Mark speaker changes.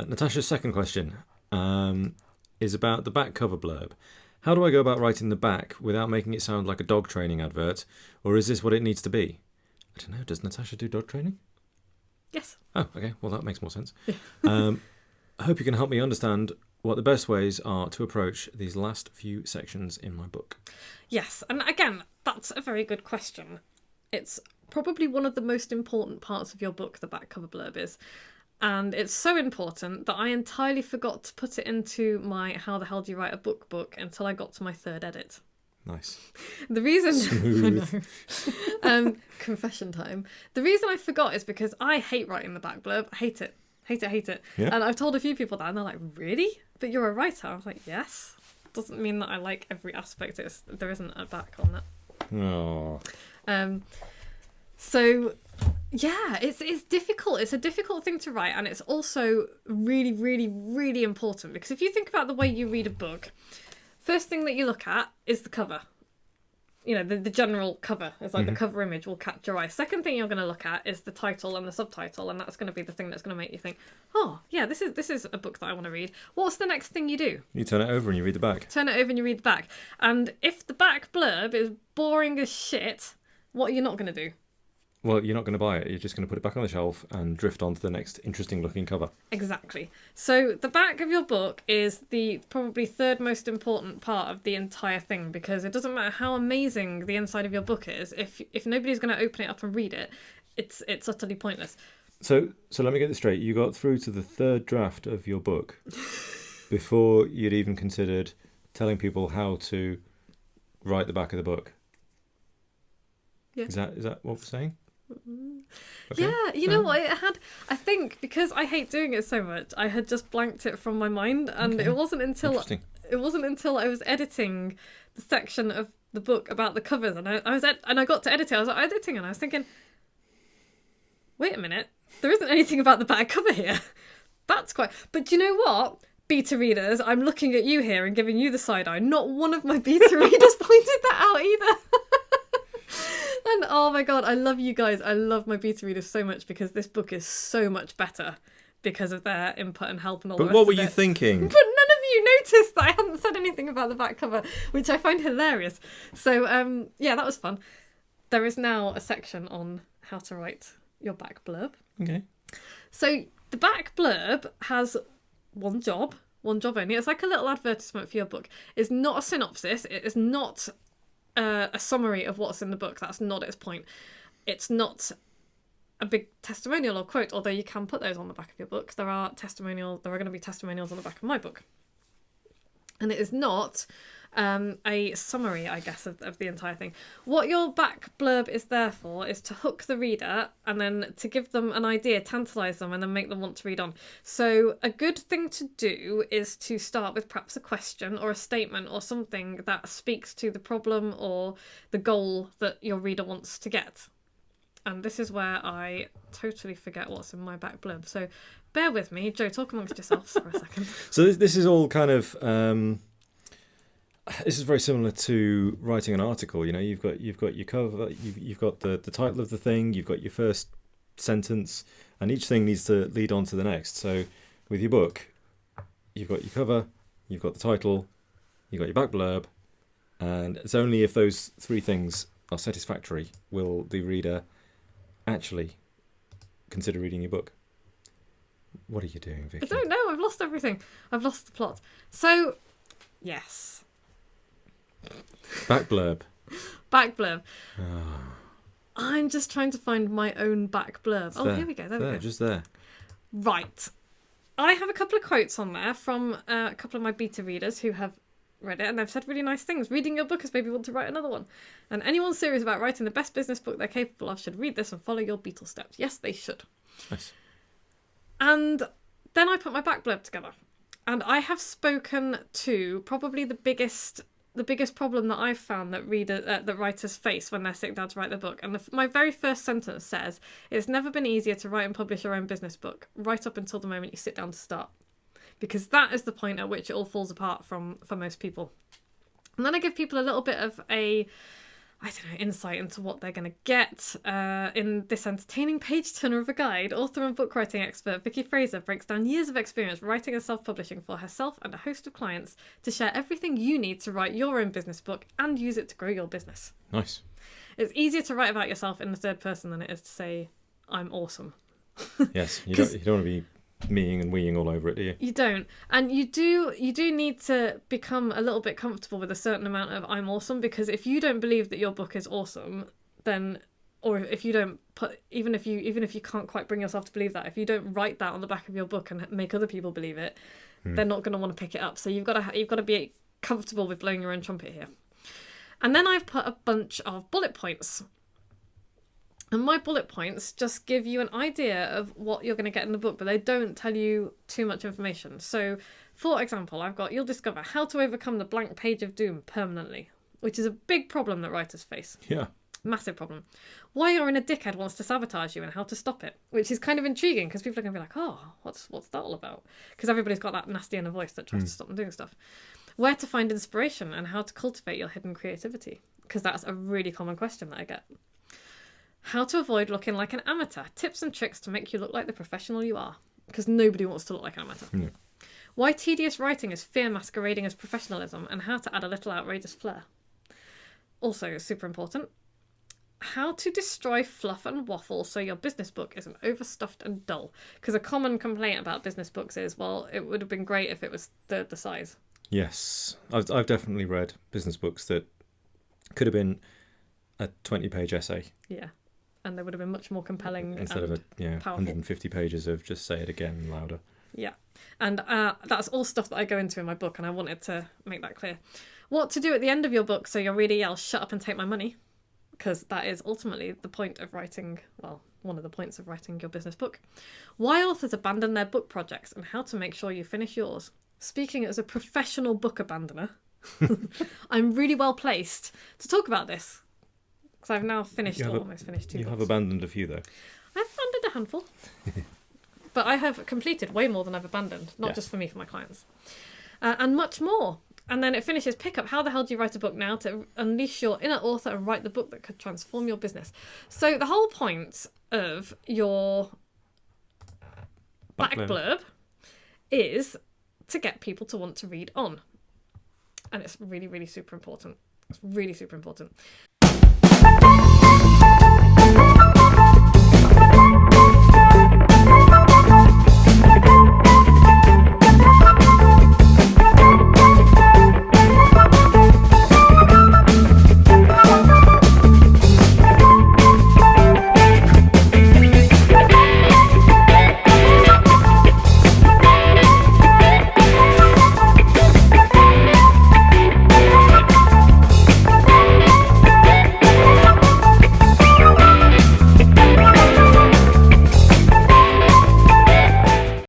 Speaker 1: Natasha's second question is about the back cover blurb. How do I go about writing the back without making it sound like a dog training advert? Or is this what it needs to be? I don't know. Does Natasha do dog training?
Speaker 2: Yes.
Speaker 1: Oh, okay. Well, that makes more sense. I hope you can help me understand what the best ways are to approach these last few sections in my book.
Speaker 2: Yes. And again, that's a very good question. It's probably one of the most important parts of your book, the back cover blurb is. And it's so important that I entirely forgot to put it into my How the Hell Do You Write a book until I got to my third edit.
Speaker 1: Nice.
Speaker 2: The reason...
Speaker 1: Smooth.
Speaker 2: I know. Confession time. The reason I forgot is because I hate writing the back blurb. I hate it. Hate it.
Speaker 1: Yeah.
Speaker 2: And I've told a few people that and they're like, really? But you're a writer? I was like, yes. Doesn't mean that I like every aspect. There isn't a back on that.
Speaker 1: Oh.
Speaker 2: So... yeah, it's difficult. It's a difficult thing to write, and it's also really, really, really important because if you think about the way you read a book, first thing that you look at is the cover. You know, the general cover. It's like the cover image will catch your eye. Second thing you're going to look at is the title and the subtitle, and that's going to be the thing that's going to make you think, oh, yeah, this is a book that I want to read. What's the next thing you do?
Speaker 1: You turn it over and you read the back.
Speaker 2: Turn it over and you read the back. And if the back blurb is boring as shit, what are you not going to do?
Speaker 1: Well, you're not going to buy it. You're just going to put it back on the shelf and drift on to the next interesting looking cover. Exactly.
Speaker 2: So the back of your book is the probably third most important part of the entire thing because it doesn't matter how amazing the inside of your book is. If nobody's going to open it up and read it, it's utterly pointless.
Speaker 1: So let me get this straight. You got through to the third draft of your book before you'd even considered telling people how to write the back of the book.
Speaker 2: Yeah.
Speaker 1: Is that what we're saying? Okay.
Speaker 2: Yeah, you know what? I think because I hate doing it so much, I had just blanked it from my mind, and it wasn't until I was editing the section of the book about the covers, and I got to edit it. I was editing, and I was thinking, wait a minute, there isn't anything about the back cover here. That's quite. But you know what? Beta readers, I'm looking at you here and giving you the side eye. Not one of my beta readers pointed that out either. And oh my god, I love you guys. I love my beta readers so much because this book is so much better because of their input and help and all that.
Speaker 1: But what were you thinking?
Speaker 2: But none of you noticed that I hadn't said anything about the back cover, which I find hilarious. So yeah, that was fun. There is now a section on how to write your back blurb.
Speaker 1: Okay.
Speaker 2: So the back blurb has one job only. It's like a little advertisement for your book. It's not a synopsis. It is not a summary of what's in the book. That's not its point. It's not a big testimonial or quote, although you can put those on the back of your book. There are going to be testimonials on the back of my book. And it is not a summary, I guess, of the entire thing. What your back blurb is there for is to hook the reader and then to give them an idea, tantalise them, and then make them want to read on. So a good thing to do is to start with perhaps a question or a statement or something that speaks to the problem or the goal that your reader wants to get. And this is where I totally forget what's in my back blurb. So bear with me. Joe, talk amongst yourselves for a second.
Speaker 1: So this is all kind of... this is very similar to writing an article. You know, you've got your cover, you've got the title of the thing, you've got your first sentence, and each thing needs to lead on to the next. So with your book, you've got your cover, you've got the title, you've got your back blurb, and it's only if those three things are satisfactory will the reader actually consider reading your book. What are you doing, Vicky?
Speaker 2: I don't know. I've lost everything. I've lost the plot. So, yes.
Speaker 1: Back blurb.
Speaker 2: Back blurb. I'm just trying to find my own back blurb. Here we go. There we go.
Speaker 1: Just there.
Speaker 2: Right. I have a couple of quotes on there from a couple of my beta readers who have read it, and they've said really nice things. Reading your book has made me want to write another one. And anyone serious about writing the best business book they're capable of should read this and follow your Beetle steps. Yes, they should.
Speaker 1: Nice.
Speaker 2: And then I put my back blurb together. And I have spoken to probably the biggest problem that I've found that writers face when they're sitting down to write their book. And my very first sentence says, "It's never been easier to write and publish your own business book, right up until the moment you sit down to start." because that is the point at which it all falls apart for most people. And then I give people a little bit of insight into what they're going to get. In this entertaining page-turner of a guide, author and book writing expert Vicky Fraser breaks down years of experience writing and self-publishing for herself and a host of clients to share everything you need to write your own business book and use it to grow your business.
Speaker 1: Nice.
Speaker 2: It's easier to write about yourself in the third person than it is to say, I'm awesome.
Speaker 1: Yes, you don't want to be meing and weeing all over it, do you?
Speaker 2: You don't. And you do need to become a little bit comfortable with a certain amount of I'm awesome, because if you don't believe that your book is awesome, then, or if you don't put, even if you can't quite bring yourself to believe that, if you don't write that on the back of your book and make other people believe it, they're not going to want to pick it up. So you've got to be comfortable with blowing your own trumpet here. And then I've put a bunch of bullet points. And my bullet points just give you an idea of what you're going to get in the book, but they don't tell you too much information. So, for example, I've got, you'll discover how to overcome the blank page of doom permanently, which is a big problem that writers face.
Speaker 1: Yeah.
Speaker 2: Massive problem. Why your inner dickhead wants to sabotage you and how to stop it, which is kind of intriguing because people are going to be like, oh, what's that all about? Because everybody's got that nasty inner voice that tries to stop them doing stuff. Where to find inspiration and how to cultivate your hidden creativity, because that's a really common question that I get. How to avoid looking like an amateur. Tips and tricks to make you look like the professional you are, because nobody wants to look like an amateur.
Speaker 1: No.
Speaker 2: Why tedious writing is fear masquerading as professionalism, and how to add a little outrageous flair. Also super important. How to destroy fluff and waffle so your business book isn't overstuffed and dull. Because a common complaint about business books is, well, it would have been great if it was the size.
Speaker 1: Yes, I've definitely read business books that could have been a 20-page essay.
Speaker 2: Yeah. And they would have been much more compelling
Speaker 1: instead of 150 pages of just say it again louder.
Speaker 2: Yeah, and that's all stuff that I go into in my book, and I wanted to make that clear. What to do at the end of your book so your reader yells, shut up and take my money, because that is ultimately the point of writing, well, one of the points of writing your business book. Why authors abandon their book projects and how to make sure you finish yours. Speaking as a professional book abandoner, I'm really well placed to talk about this. So I've now almost finished 2 books.
Speaker 1: You have abandoned a few, though.
Speaker 2: I've abandoned a handful. But I have completed way more than I've abandoned. Not just for me, for my clients. And much more. And then it finishes, pick up how the hell do you write a book now to unleash your inner author and write the book that could transform your business. So the whole point of your back blurb is to get people to want to read on. And it's really, really super important. It's really super important.